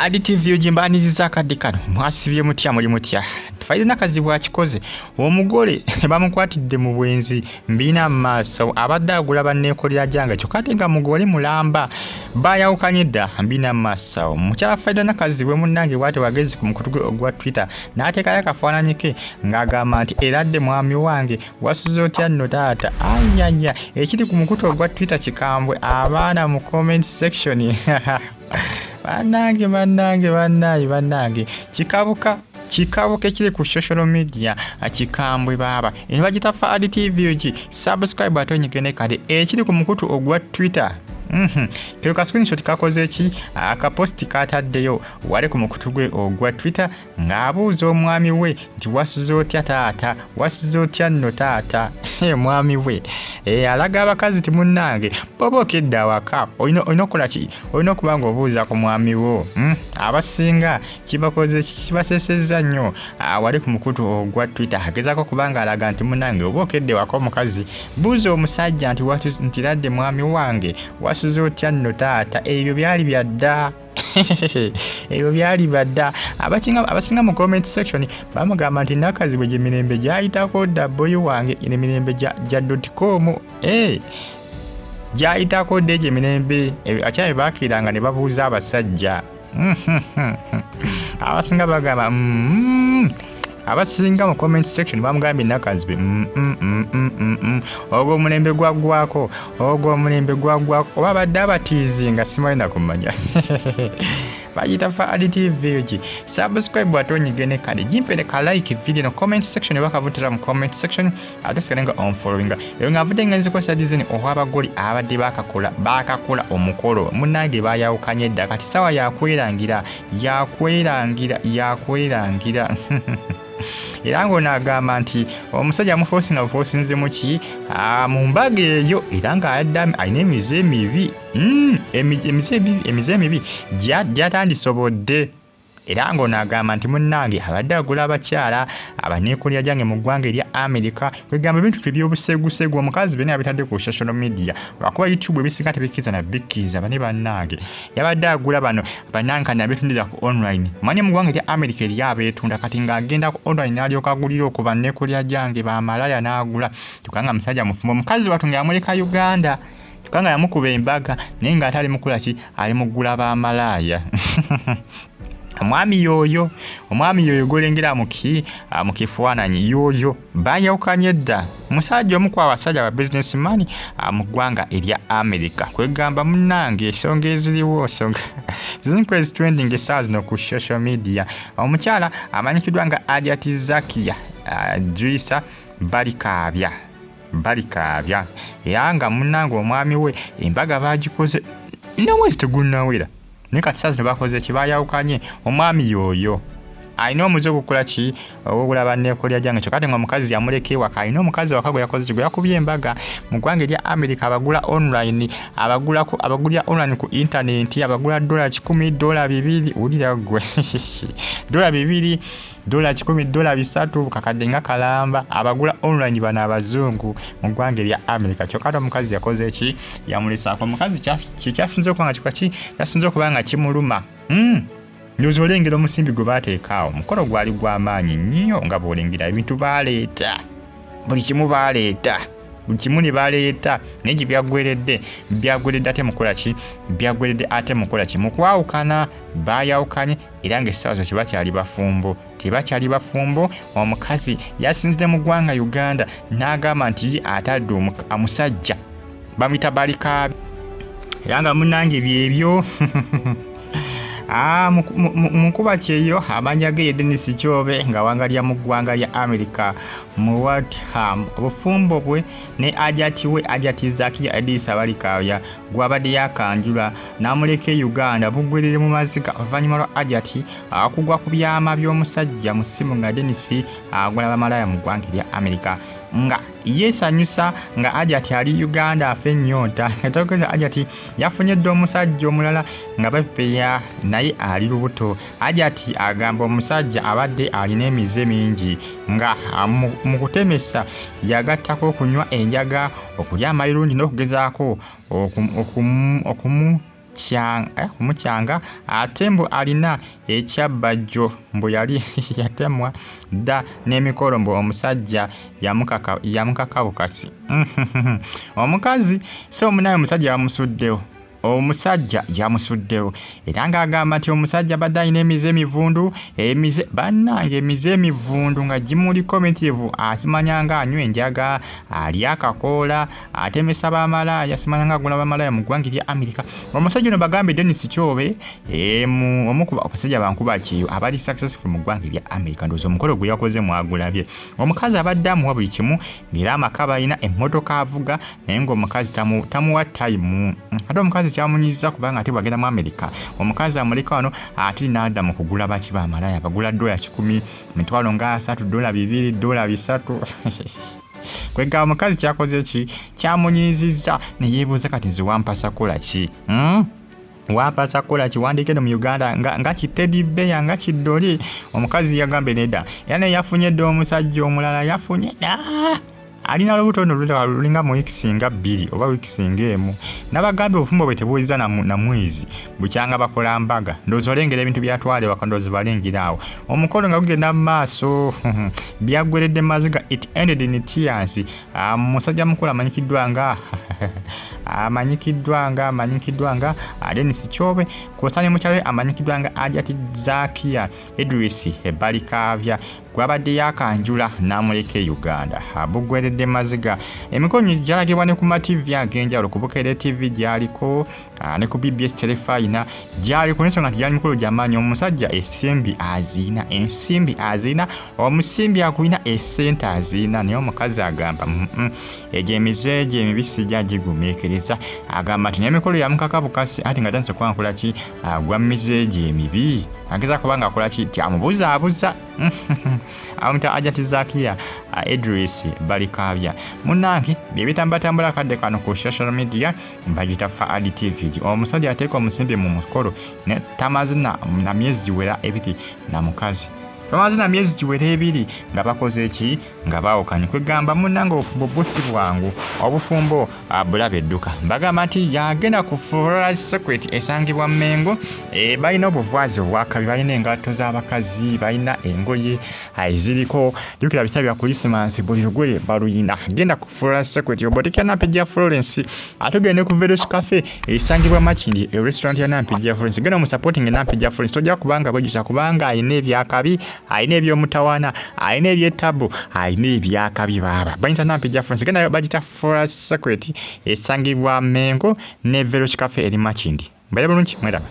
additive yojimbaniziza akadde kano mwasibye mutya muli mutya Faridah Nakazibwe akikoze omugole bamukwatidde mu bwenzi mbina maaso abadde agula banneekolera jange kyokka ate nga mugole mulamba bayawukanye dda mbina maaso mukyala Faridah Nakazibwe munnange bw'ate wagezi ku mukutu gwe ogwa Twitter n'ateekayo akafaananyi ke ng'agamba nti eradde mwami wange wasuze otya nno taata ayaya ekiri ku mukutu ogwa Twitter kikambwe abaana mu comment section Bannange kikabuka kiri ku social media kikambwe baba eno bagita Faridah TV subscribe atonyigene kale ekiri ku mukutu ogwa Twitter Kero screenshot kakoze eki akaposti kataddeyo wale ku mukutu gwe ogwa Twitter ng'abuuza omwami we nti wasuze otya taata wasuze otya nno taata mwami we alaga abakazi ti munnange bobokedde awaka olina okukola ki olina okuba ng'obuuza ku mwami wo abasinga kibakoze kibasesezza nnyo wale ku mukutu ogwa Twitter agezaako kubanga alaga nti munnange obokedde waka omukazi buuza omusajja nti ladde mwami wange wasuze otya nno taata ebyo byali byadda ebyo byali badda abasinga mu comment section bamugamba nti Nakazibwe gye mirembe gyayitako dabboyi wange ene mirembe gya .com gyayitako dde gye mirembe akyabe baakiranga ne babuuza abasajja abasinga bagamba abasinga mu comment section bamugambye Nakazibwe ogwo omulembe gwaggwako oba badde abatiizinga simanyi nakumanya bagita Faridah TV subscribe atonyigene kale jimpere ka like video no comment section bakavutira mu comment section ate sikenga on following eyo ngavudde nga nziko sadizini ohwabagoli abadde bakakola omukolo munnange bayawukanye dda kati sawa yakwerangira era ng'onagamba nti omusajja amufosinga bufosinzemu ki mu mbaga eyo era ng'ayaddamu alina emize emibi gy'atandisobodde era ng'onagamba nti munnange abadde agula abakyala abaneekolera jange mu ggwanga erya America kwegamba ebintu by'obusegusegu omukazi bene abitadde ku social media lwakuba YouTube ebisinga tebikkiriza na bikkiriza bane bannange yabadde agula bano bannankani abetundira ku online manye mu ggwanga erya America eri abeetunda kati ng'agenda ku online n'alyoka agulira ku banneekolera jange bamalaya n'agula tukanga musajja mufumbo omukazi watu ng'amuleka Uganda tukanga yamukuba embaga naye ng'ate ali mukula ki ali mugula bamalaya omwami yoyo golengera mu kifaananyi yoyo bayawukanye dda musajja omu ku abasajja ba businessman mu ggwanga erya America kwegamba munnange ensonga eziriwo zizinkwezi trending essaawa zino ku social media omukyala amanyikiddwa nga Ajati Zakia Drisa balikaabya era nga munnange omwami we embaga bagikoze n'omwezi tegunnawera naye kati saazi bakoze kibayawukanye omwami yoyo alina omuze okukola ki ogula banneekolera jange kyokka ate nga omukazi yamuleka ewaka alina omukazi waka gwe yakoze kigwe yakubye embaga mu ggwanga erya America abagula online abagulira online ku internet abagula $100 $2 wulira gwe $2 $10 $3 kakadde nga kalamba abagula online bana abazungu mu ggwanga erya America kyokka ate omukazi yakoze ki yamulesaako omukazi kyasinze okuba nga kikola ki yasinze okuba nga kimuluma Nyoza olengera omusimbi gwe baateekaawo mukolo gwali gw'amaanyi nnyo nga bw'olengera ebintu baaleeta buli kimu baaleeta buli kimu ne baleeta naye gye byagweredde ate mukola ki mu kwawukana bayawukanye era ng'essaawa zo tebakyali bafumbo omukazi yasinzidde mu ggwanga Uganda n'agamba nti atadde omusajja bamuyita balika era nga munnange byebyo mukuba kyeyo amanya ge Dennis Kyobe nga wangalya mu ggwanga lya America mu Watham obufumbo bwe ne Ajati Zakia Drisa balikaabya gwabadde yakanjula n'amuleka Uganda bugwerere mu maziga oluvannyuma lwa Ajati akugwa ku byama by'omusajja mu ssimu nga Dennis agula bamalaya mu ggwanga lya America nga yesanyusa nga Ajati ali Uganda afe nnyonta etogeza Ajati yafunyedde omusajja omulala nga bapeya naye ali lubuto Ajati agamba omusajja abadde alina emize mingi nga mu kutemesa yagattako okunywa enjaga okulya amayirungi n'okugezaako omukyanga ate mbu alina ekyabajjo mbu yali yatemwa dda n'emikolo mbu omusajja yamukakabukasi omukazi so omunaye omusajja yamusuddewo era ng'agamba nti omusajja badde alina emize emivundu bannange emize emivundu nga gimuli komitivu asimanya nga anywa enjaga ali akakoola atemesa bamalaaya simanya nga agula bamalaaya mu ggwanga erya Amerika omusajja ono bagambye Dennis Kyobe omukuba abasajja bankuba kiyo abali successful mu ggwanga erya Amerika ndowooza omukolo gwe yakoze mwagulabye omukazi abadde amuwa buli kimu ng'era amaka balina emmotoka avuga naye ng'omukazi tamuwa time ate omukazi kyamunyiziza kubanga ate bwagenda mu Amerika omukazi amuleka wano ate n'adda mu kugula baki bamalaaya bagula $10 emitwalo nga 3 $2 $3 kwega omukazi kyakoze ki kyamunyiziza ne yeebuuza kati nze wampasa kola ki wapasa kola ki wandike mu Uganda nga kitedi beya nga kidoli omukazi yagambe nedda yana yafunye ddo omusajja omulala yafunye alina lubuto lulinga mu weeks nga 2 oba weeks ng'emu n'abagambe obufumbo bwe tebuwuliza na mwezi bukyanga bakola mbaga ndowooza olengera ebintu byatwale wakandowooza balengira awo omukolo nga gugenda mu maaso byaggweredde maziga it ended in tears musajja mukulu amanyikiddwa nga Dennis Kyobe kosanye mukyalo amanyikiddwa nga Ajati Zakia Idris Ebalikavya gwabadde yakanjula n'amuleka Uganda abugweredde maziga emikonyo gyalagibwa ne ku TV ag'enjawulo ku Bukeere TV gyaliko ne ku BBS Telefayina gyaliko n'ensonga nti gyali mikolo gy'amaanyi omusajja ensimbi azina omusimbi akulina essente azina naye omukazi agamba egyo emize egyo emibisi gyagigumiikiriza agamba nti n'emikolo yamukakabukasi ati nga tandise kwankola ki agwa mize egyo emibi ageza kubanga akola ki ti amubuzaabuza amuta Ajati Zakia Idris Balikavya munange byebitambatambula kadde kano ku social media mbagita Faridah TV omusajja ateeka omusimbi mu mukolo ne tamazina na myezi giwera ebiti na mukazi tamazina myezi giwera ebiri nga bakoze eki nga bawukanye kwegamba munange obufumbo busi bwangu obufumbo abulabe edduka mbagamba nti yagenda ku Floral Secret esangibwa Mengo balina obuvwazi obwakabi balina engatto z'abakazi balina engoye ziriko jukira bisa bya Christmas buli lugoye baluyina genda ku Floral Secret obotikya Nampijja Florence atugende ku Velos Cafe esangibwa Makindi restaurant ya Nampijja Florence genda mu supporting Nampijja Florence tojja kubanga bwejisa kubanga ayina ebyakabi ayina ebyomutawana ayina ebyetabu ayina ebyakabi baba bayita Nampijja Florence genda bagita Floral Secret esangibwa Mengo ne Velos Cafe eri Makindi mbale bulungi mweraba